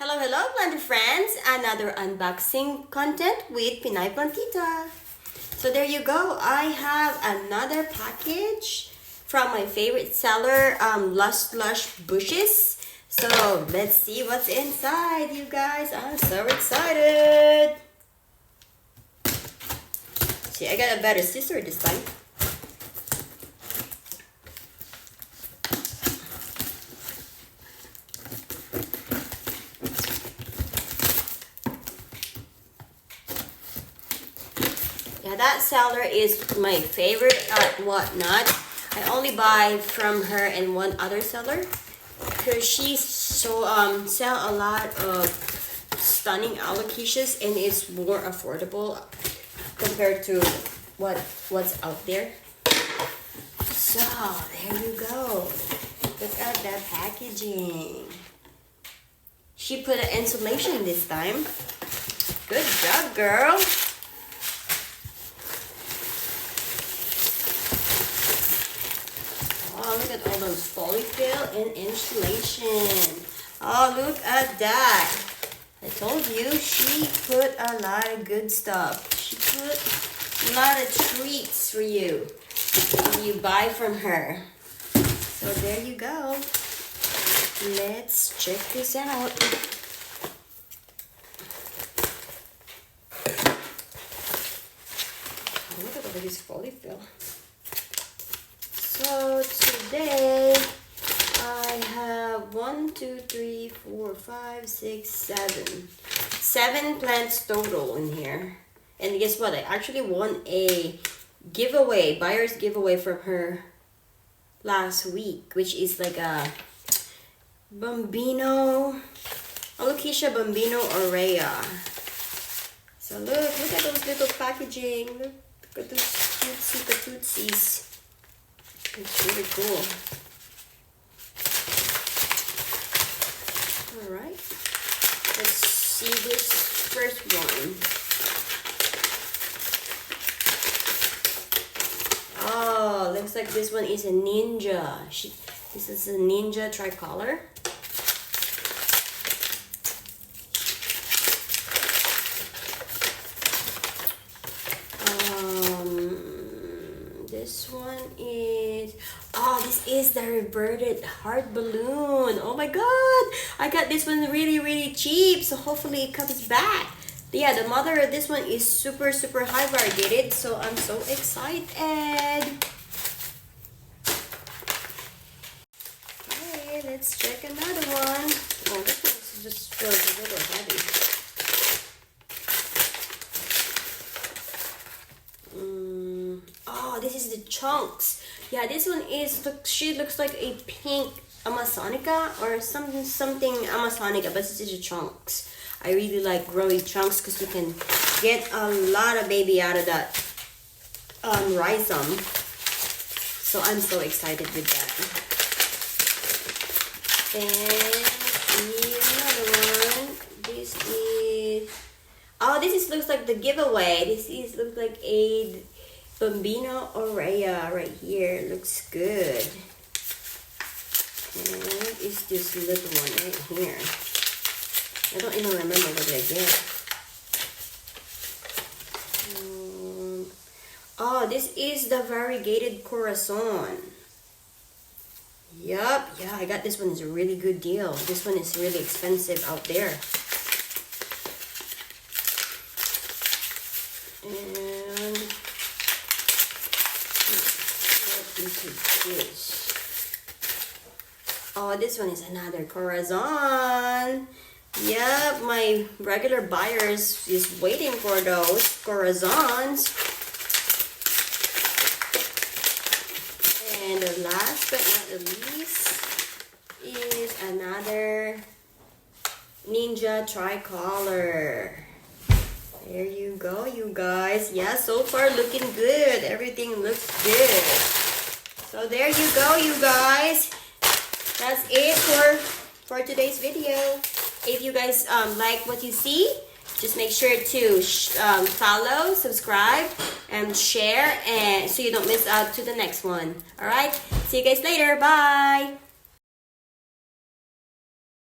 Hello, hello, planter friends! Another unboxing content with PinayPlantita. So there you go. I have another package from my favorite seller, Lustlushbushes. So let's see what's inside, you guys. I'm so excited. See, I got a better scissor this time. Yeah, that seller is my favorite at Whatnot. I only buy from her and one other seller because she sell a lot of stunning alocasias and it's more affordable compared to what's out there. So there you go. Look at that packaging. She put an insulation this time. Good job, girl. Oh, look at all those polyfill and insulation. Oh, look at that. I told you she put a lot of good stuff. She put a lot of treats for you when you buy from her. So there you go. Let's check this out. Oh, look at all this polyfill. So today I have 7 plants total in here. And guess what? I actually won a giveaway, buyer's giveaway from her last week, which is like a Alocasia Bambino Aurea. So look at those little packaging. Look at those cutesy patootsies. It's really cool. Alright, let's see this first one. Oh, looks like this one is a ninja. This is a ninja tricolor. This one is, this is the reverted heart balloon. Oh my god, I got this one really cheap, so hopefully it comes back. Yeah, the mother of this one is super high variegated, so I'm so excited. Okay, let's check another one. Oh, this one just feels a little heavy. Oh, this is the chunks. Yeah, this one is, she looks like a pink Amazonica or something Amazonica, but this is the chunks. I really like growing chunks because you can get a lot of baby out of that rhizome. So I'm so excited with that. And another one. This is, looks like the giveaway. Looks like a Bambino Aurea right here. Looks good. And what is this little one right here? I don't even remember what I get. Oh, this is the variegated corazon. Yup, yeah, I got this one. It's a really good deal. This one is really expensive out there. And this. Oh, this one is another corazon. Yep, my regular buyers is waiting for those corazons. And the last but not the least is another ninja tricolor. There you go, you guys. Yeah, so far looking good. Everything looks good. So there you go, you guys. That's it for today's video. If you guys like what you see, just make sure to follow, subscribe, and share, and so you don't miss out to the next one. All right, see you guys later. Bye.